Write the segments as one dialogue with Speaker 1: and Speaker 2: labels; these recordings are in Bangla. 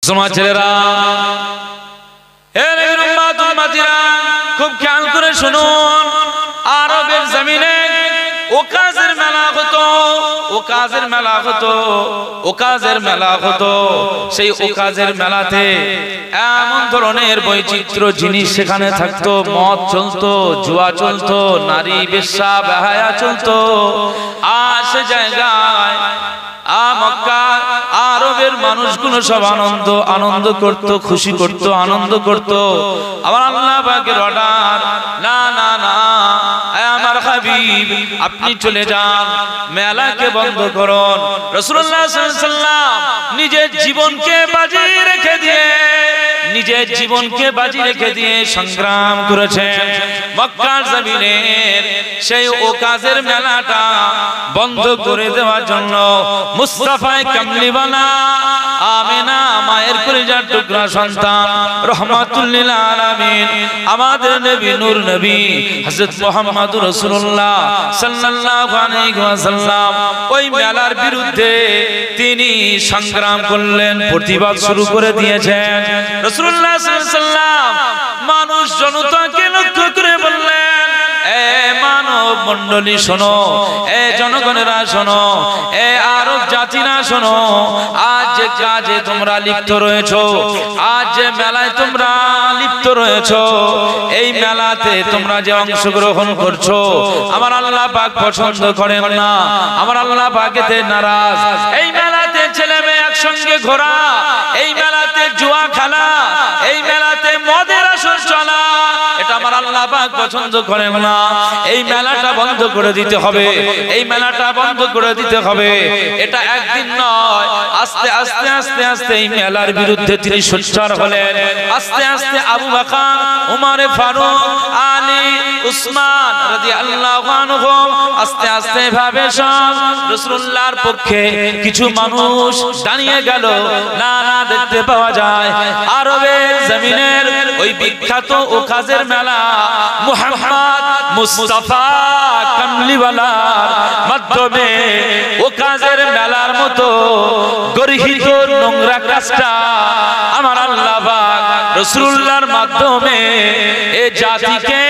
Speaker 1: মুসলমান ছেলেরা, খুব খেয়াল করে শুনুন। আরবের জমিনে ওকাজের মেলা হতো, ওকাজের মেলা হতো, ওকাজের মেলা হতো। সেই ওকাজের মেলাতে এমন ধরনের বৈচিত্র্য জিনিস সেখানে থাকতো। মদ চলতো, জুয়া চলতো, নারী বেশ্যা বেহায়া চলতো। আর সে জায়গায় মক্কা আরবের মানুষগুলো সব আনন্দ করত, খুশি করত, আনন্দ করত। আমার আল্লাহ পাকের অর্ডার, না না না, আমার হাবিব আপনি চলে যান, মেলাকে বন্ধ করুন। রাসূলুল্লাহ সাল্লাল্লাহু আলাইহি ওয়াসাল্লাম নিজের জীবনকে বাজি রেখে দিয়ে, নিজের জীবনকে বাজি রেখে দিয়ে সংগ্রাম করেছেন মক্কার জমিনের সেই ওকাজের মেলাটা বন্ধ করে দেওয়ার জন্য। মুস্তাফা কামলিওয়ালা আমিনা মায়ের কলিজার টুকরা সন্তান রহমাতুল লিল আলামিন আমাদের নবী নূর নবী হযরত মুহাম্মদুর রাসূলুল্লাহ সাল্লাল্লাহু আলাইহি ওয়াসাল্লাম ওই মেলার বিরুদ্ধে তিনি সংগ্রাম করলেন, প্রতিবাদ শুরু করে দিয়েছেন। রাসূলুল্লাহ সাল্লাল্লাহু আলাইহি ওয়াসাল্লাম মানুষ জনতাকে লক্ষ্য করে বললেন, এ মানব মণ্ডলী শোনো, এ জনগণেরা শোনো, এ আরব জাতিরা শোনো, আজ যে কাজে তোমরা লিপ্ত রয়েছো, আজ যে মেলায় তোমরা লিপ্ত রয়েছো, এই মেলাতে তোমরা যে অংশগ্রহণ করছো, আমার আল্লাহ পাক পছন্দ করেন না, আমার আল্লাহ পাক এতে নারাজ। এই মেলাতে ছেলে মেয়ে একসঙ্গে ঘোরা, এই মেলাতে জুয়া খেলা, এই মেলাতে মদের আসর চলা, এটা আমার আল্লাহ পাক পছন্দ করেন না। এই মেলাটা বন্ধ করে দিতে হবে, এই মেলাটা বন্ধ করে দিতে হবে। এটা একদিন নয়, আস্তে আস্তে আস্তে আস্তে এই মেলার বিরুদ্ধে তিনি সোচ্চার হলেন। আস্তে আস্তে আবু বকর, উমর ফারুক, আলী, উসমান রাদিয়াল্লাহু আনহুম আস্তে আস্তে ভাবে সব রাসূলুল্লাহর পক্ষে কিছু মানুষ দাঁড়িয়ে গেল। না না, দেখতে পাওয়া যায় আরবের জমিনের ওই বিখ্যাত ওকাজের মেলা মুহাম্মদ মুস্তাফা কামলিওয়ালার মাধ্যমে ওকাজের মেলার মতো গর্হিত নোংরা কাজটা আমার আল্লাহ পাক রাসূলুল্লাহর মাধ্যমে এই জাতিকে,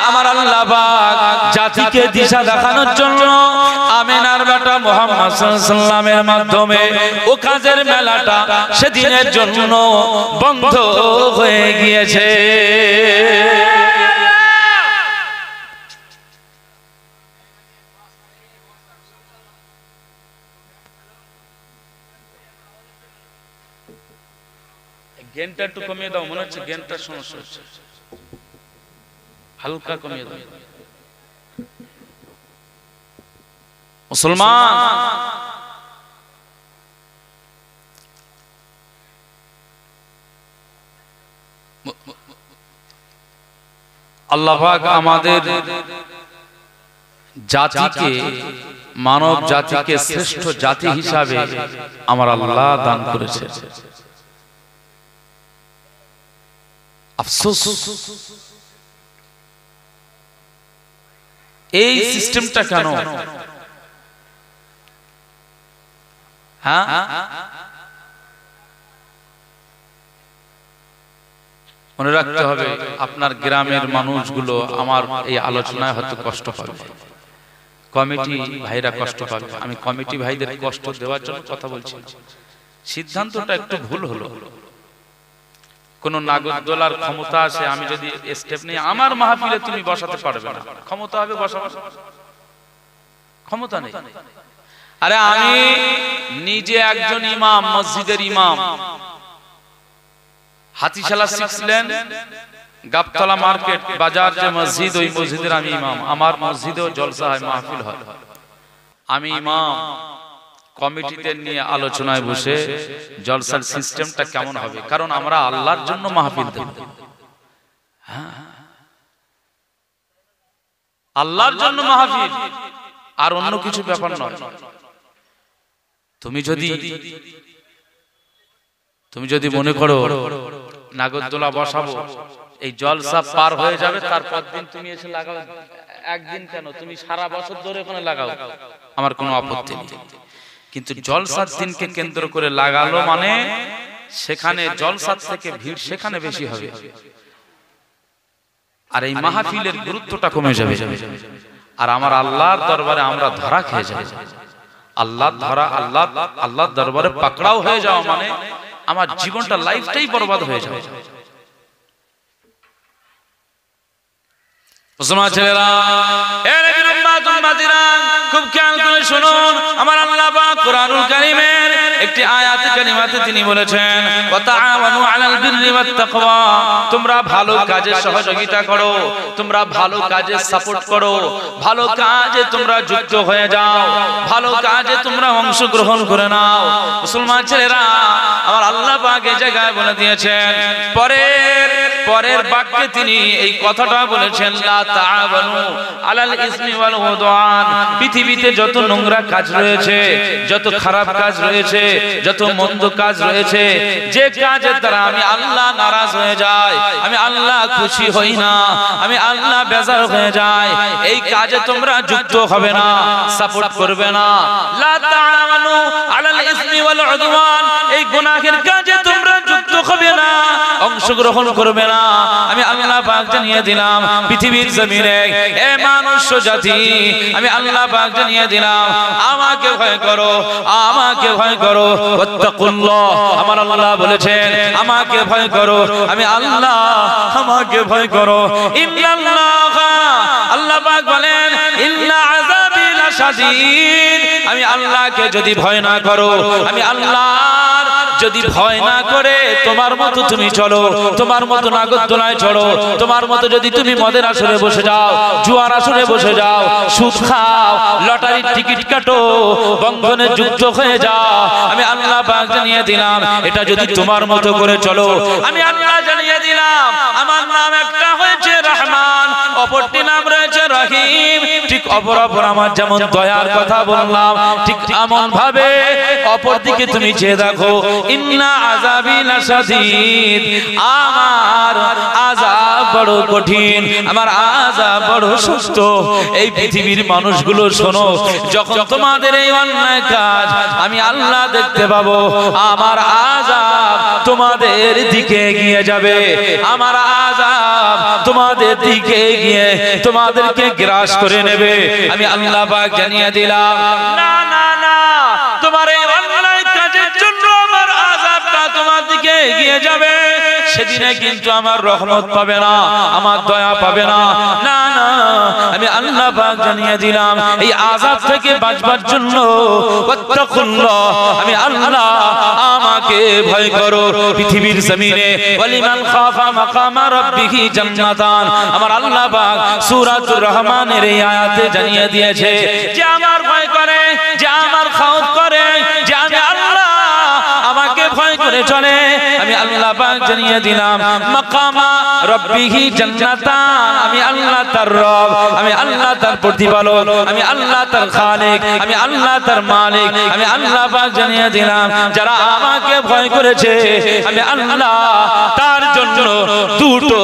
Speaker 1: আমার আল্লাহ পাক জাতিকে দিশা দেখানোর জন্য আমিনার বেটা মুহাম্মদ সাল্লাল্লাহু আলাইহি ওয়াসাল্লামের মাধ্যমে ওকাজের মেলাটা সেদিনের জন্য বন্ধ হয়ে গিয়েছে। গেনটা একটু কমিয়ে দাও, মনে হচ্ছে গেনটা সমস্যা হচ্ছে, হালকা কমিয়ে দাও। মুসলমান, আল্লাহ পাক আমাদের জাতিকে, মানব জাতিকে শ্রেষ্ঠ জাতি হিসাবে আমার আল্লাহ দান করেছে। আফসোস, এই সিস্টেমটা কেন? হ্যাঁ, মনে রাখতে হবে আপনার গ্রামের মানুষগুলো আমার এই আলোচনায় হয়তো কষ্ট পাবে, কমিটি ভাইরা কষ্ট পাবে। আমি কমিটি ভাইদের কষ্ট দেওয়ার জন্য কথা বলছি। সিদ্ধান্তটা একটু ভুল হলো। কোন নাগরদোলার ক্ষমতা আছে, আমি যদি স্টেপ নেই আমার মাহফিলে তুমি বসাতে পারবে না, ক্ষমতা হবে বসাবার, ক্ষমতা নেই। আরে আমি নিজে একজন ইমাম, মসজিদের ইমাম, হাতিশালা 6 লেন গাবতলা মার্কেট বাজার যে মসজিদ, ওই মসজিদের আমি ইমাম। আমার মসজিদেও জলসা হয়, মাহফিল হয়। আমি ইমাম, কমিটিতে নিয়ে আলোচনায় বসে জলসার সিস্টেমটা কেমন হবে, কারণ আমরা আল্লাহর জন্য মাহফিল দেব। হ্যাঁ, আল্লাহর জন্য মাহফিল, আর অন্য কিছু ব্যাপার নয়। তুমি যদি মনে করো নাগরদোলা বসাবো, এই জলসা পার হয়ে যাবে, তারপর দিন তুমি এসে লাগাও, একদিন কেন, তুমি সারা বছর ধরে ওখানে লাগাও, আমার কোনো আপত্তি নেই। কিন্তু জলসার দিনকে কেন্দ্র করে লাগালো মানে সেখানে জলসার থেকে ভিড় সেখানে বেশি হবে, আর এই মাহফিলের গুরুত্বটা কমে যাবে। আর আমার আল্লাহর দরবারে আমরা ধরা খেয়ে যাব। আল্লাহর দরবারে পাকড়াও হয়ে যাওয়া মানে আমার জীবনটা, লাইফটাই বরবাদ হয়ে যাবে। মুসলমান ছেলেরা, খুব খেয়াল করে শুনুন, আমার আল্লাহ পাক কুরআনুল কারীমের একটি আয়াতে কারিমাতে তিনি বলেছেন, ওয়া তাআওয়ানু আলাল বিররি ওয়াত তাকওয়া, তোমরা ভালো কাজে সহযোগিতা করো, তোমরা ভালো কাজে সাপোর্ট করো, ভালো কাজে তোমরা যুক্ত হয়ে যাও, ভালো কাজে তোমরা অংশগ্রহণ করে নাও। মুসলমান ছেলেরা, আমার আল্লাহ পাক এই জায়গায় বলে দিয়েছেন, পরের বাক্যে তিনি এই কথাটা বলেছেন, লা তাআওয়ানু আলাল ইসমি ওয়াল উদওয়ান, পৃথিবীতে যত নোংরা কাজ রয়েছে, যত খারাপ কাজ রয়েছে, যত মন্দ কাজ রয়েছে, যে কাজের দ্বারা আমি আল্লাহ নারাজ হয়ে যাই, আমি আল্লাহ খুশি হই না, আমি আল্লাহ বেজার হয়ে যাই, এই কাজে তোমরা যুক্ত হবে না, সাপোর্ট করবে না। লা তাআওয়ানু আলাল ইসমি ওয়াল উদওয়ান, এই গুনাহের কাজে তোমরা যুক্ত হবে না, অংশগ্রহণ করবে না। আমি আল্লাহ পাক জানিয়ে দিলাম পৃথিবীর জমিনে, এ মানুষ জাতি, আমি আল্লাহ পাক জানিয়ে দিলাম, আমাকে ভয় করো, আমাকে ভয় করো, ওয়াত্তাকুল্লাহ, আমার আল্লাহ বলেছেন আমাকে ভয় করো, আমি আল্লাহ, আমাকে ভয় করো। ইন্নাল্লাহ, আল্লাহ পাক বলেন, ইন্না আযাবি লাশাদীদ, আমি আল্লাহকে যদি ভয় না করো, আমি আল্লাহর যদি ভয় না করে তোমার মতো তুমি চলো, তোমার মতো নাগরদোলায় চড়ো, তোমার মতো যদি তুমি মদের আসরে বসে যাও, জুয়ার আসরে বসে যাও, সুদ খাও, লটারির টিকিট কাটো, বন্ধনে যুক্ত হয়ে যাও, আমি আল্লাহ পাক জানিয়ে দিলাম, এটা যদি তোমার মতো করে চলো, আমি আল্লাহ জানিয়ে দিলাম, আমার নাম একটা হয়েছে রহমান, অপরটি নাম রয়েছে রহিম। ঠিক অপর আমার যেমন দয়ার কথা বললাম, ঠিক এমন ভাবে অপর দিকে তুমি চেয়ে দেখো, ইন্না আযাবি লাশাদীদ, আমার আযাব বড় কঠিন, আমার আযাব বড় শক্ত। এই পৃথিবীর মানুষগুলো শোনো, যখন তোমাদের এই অন্যায় কাজ আমি আল্লাহ দেখতে পাবো, আমার আযাব তোমাদের দিকে এগিয়ে যাবে, আমার আযাব তোমাদের দিকে এগিয়ে তোমাদেরকে গ্রাস করে নেবে। আমি আল্লাহ পাক জানিয়ে দিলাম, না না না, তোমার এই অন্যায় কাজের জন্য আমার আযাবটা তোমার দিকে এগিয়ে যাবে, সেদিনে কিন্তু আমার রহমত পাবে না, আমার দয়া পাবে না। না না, আমি আল্লাহ পাক জানিয়ে দিলাম, এই আযাব থেকে বাঁচবার জন্য ওয়াত্তাকুল্লাহ, আমি আল্লাহ, আমাকে ভয় করো। পৃথিবীর জমিনে ওয়ালিমান খাফা মাকামা রাব্বিহি জান্নাতান, আমার আল্লাহ পাক সূরাতুর রহমানের এই আয়াতে জানিয়ে দিয়েছে, যে আমার ভয় করে, যে আমার খাউফ করে, যে আমি আল্লাহ, আমাকে ভয় করে চলে, আমি আল্লাহ পাক জানিয়ে দিলাম, মাকামা রাব্বিহি জান্নাতান, আমি আল্লাহ তার রব, আমি আল্লাহ তার প্রতিপালক, আমি আল্লাহ তার খালিক, আমি আল্লাহ তার মালিক। আমি আল্লাহ পাক জানিয়ে দিলাম, যারা আমাকে ভয় করেছে, আমি আল্লাহ তার জন্য দুটো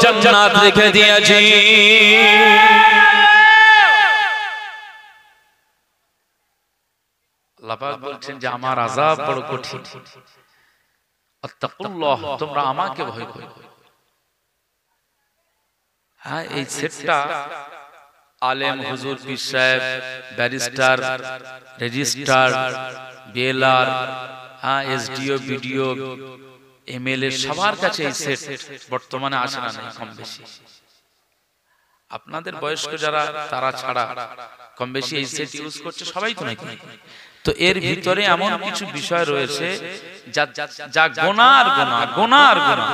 Speaker 1: জান্নাত রেখে দিয়েছি। আল্লাহ পাক বলছেন যে আমার আযাব বড় কঠিন, আত্তাকুল্লাহ, তোমরা আমাকে ভয় করো। হ্যাঁ, এই সেটটা আলেম, হুজুর, পীর সাহেব, ব্যারিস্টার, রেজিস্ট্রার, বিএলআর, হ্যাঁ, এসডিও, বিডিও, এমএলএ, সবার কাছে এই সেট বর্তমানে আসে না, কম বেশি। আপনাদের বয়স্ক যারা, তারা ছাড়া কম বেশি এই সেট ইউজ করছে সবাই তো নাকি? তো এর ভিতরে এমন কিছু বিষয় রয়েছে যা গুনার গুনাহ, গুনার গুনাহ,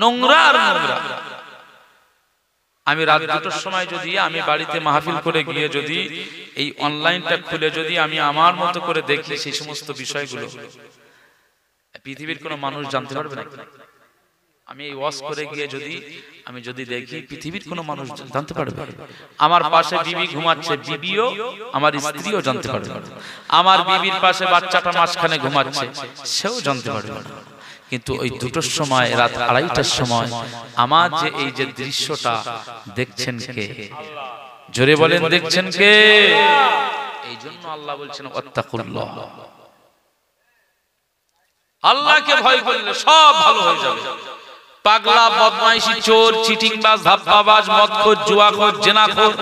Speaker 1: নোংরার নোংরা। আমি রাত 2টার সময় যদি আমি বাড়িতে মাহফিল করে গিয়ে যদি এই অনলাইনটা খুলে যদি আমি আমার মতো করে দেখি সেই সমস্ত বিষয়গুলো, পৃথিবীর কোনো মানুষ জানতে পারবে না। আমি এই ওয়াজ করে গিয়ে আমি যদি দেখি, পৃথিবীর কোনো মানুষ জানতে পারবে? আমার পাশে বিবি ঘুমাচ্ছে, বিবিও, আমার স্ত্রীও জানতে পারবে। আমার বিবির পাশে বাচ্চাটা মাঝখানে ঘুমাচ্ছে, সেও জানতে পারবে। কিন্তু ওই 2টোর সময়, রাত 2:30টার সময় আমার যে এই যে দৃশ্যটা দেখছেন কে? জোরে বলেন, দেখছেন কে? এই জন্য আল্লাহ বলছেন ওয়াত্তাকুল্লাহ, আল্লাহকে ভয় করলে সব ভালো হয়ে যাবে। পাগলা, বদমাইশি, চোর, চিটিংবাজ, ধাপ্পাবাজ, মদখোর, জুয়াখোর, জেনাখোর,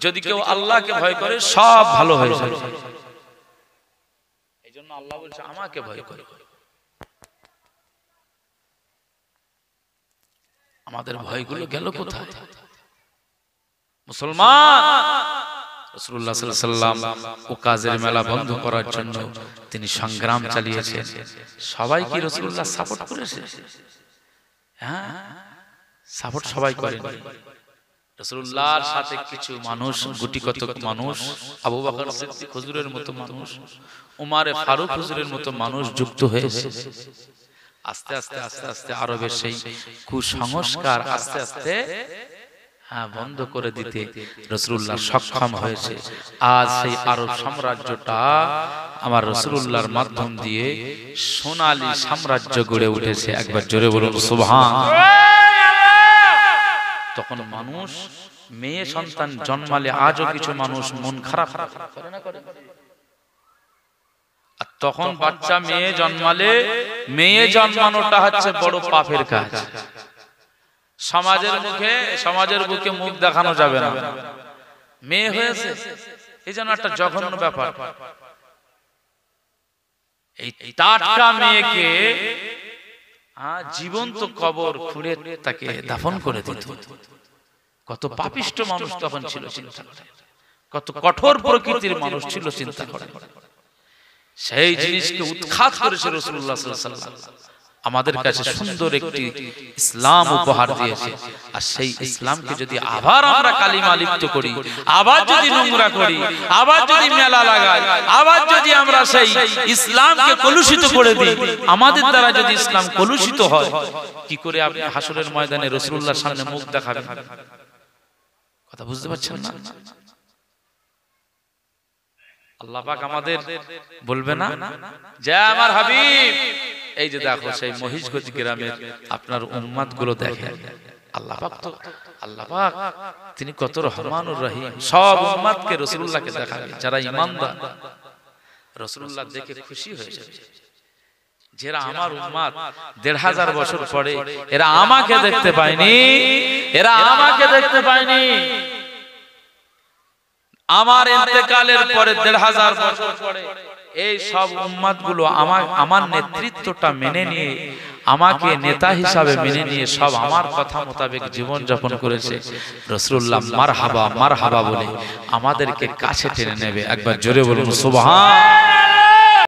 Speaker 1: যদি কেউ আল্লাহকে ভয় করে সব ভালো হয়ে যাবে। এইজন্য আল্লাহ বলছে আমাকে ভয় করে। আমাদের ভয়গুলো গেল কোথায়? মুসলমান, রাসূলুল্লাহ সাল্লাল্লাহু আলাইহি ওয়াসাল্লাম ওকাজের মেলা বন্ধ করার জন্য তিনি সংগ্রাম চালিয়েছেন। সবাই কি রাসূলুল্লাহ সাপোর্ট করেছে? হ্যাঁ, সাপোর্ট সবাই করেন। রাসূলুল্লাহর সাথে কিছু মানুষ, গুটি কতক মানুষ, আবু বকর সিদ্দিক হুজুরের মতো মানুষ, উমারে ফারুক হুজুরের মতো মানুষ যুক্ত হয়েছে। আস্তে আস্তে আস্তে আস্তে আরবের সেই কুসংস্কার আস্তে আস্তে বন্ধ করে দিতে রাসূলুল্লাহ সক্ষম হয়েছে। আজ সেই আরব সাম্রাজ্যটা আমার রাসূলুল্লাহর মাধ্যম দিয়ে সোনালী সাম্রাজ্য গড়ে উঠেছে। একবার জোরে বলুন সুবহানাল্লাহ। তখন মানুষ মেয়ে সন্তান জন্মালে আজও কিছু মানুষ মন খারাপ করে না করে? আর তখন বাচ্চা মেয়ে জন্মালে মেয়ে জন্মানোটা হচ্ছে বড় পাপের কাজ। সমাজের বুকে মুখ দেখানো যাবে না। মেয়ে হয়েছে এই যেন একটা জঘন্য ব্যাপার। এই টাটকা মেয়েকে জীবন্ত কবর খুঁড়ে তাকে দাফন করে দিত। কত পাপিষ্ট মানুষ তখন ছিল চিন্তা করে, কত কঠোর প্রকৃতির মানুষ ছিল চিন্তা করে। সেই জিনিসকে উৎখাত করেছে রাসূলুল্লাহ সাল্লাল্লাহু আলাইহি ওয়াসাল্লাম। আমাদের কাছে সুন্দর একটি ইসলাম উপহার দিয়েছে। আর সেই ইসলামকে যদি আবার আমরা কালিমা লিপ্ত করি, আবার যদি নোংরা করি, আবার যদি মেলা লাগাই, আবার যদি আমরা সেই ইসলামকে কলুষিত করে দিই, আমাদের দ্বারা যদি ইসলাম কলুষিত হয়, কি করে আপনি হাসরের ময়দানে রাসূলুল্লাহর সামনে মুখ দেখাবেন? কথা বুঝতে পারছেন না? আল্লাহ পাক আমাদের বলবে না যে আমার হাবিব, এই যে দেখো সেই মহিষগঞ্জ গ্রামের আপনার উম্মত গুলো দেখেন, আল্লাহ পাক তিনি কত রহমানুর রহিম। সব উম্মতকে রাসূলুল্লাহকে দেখাবে। যারা ঈমানদার রাসূলুল্লাহ দেখে খুশি হয়ে যাবে। যারা আমার উম্মত ১৫০০ বছর পরে এরা আমাকে দেখতে পায়নি, আমার ইন্তেকালের পরে ১৫০০ বছর পরে এই সব উম্মত গুলো আমার নেতৃত্বটা মেনে নিয়ে, আমাকে নেতা হিসাবে মেনে নিয়ে সব আমার কথা মোতাবেক জীবন যাপন করেছে। রাসূলুল্লাহ মারহাবা মারহাবা বলে আমাদেরকে কাছে টেনে নেবে। একবার জোরে বলুন সুবহানাল্লাহ।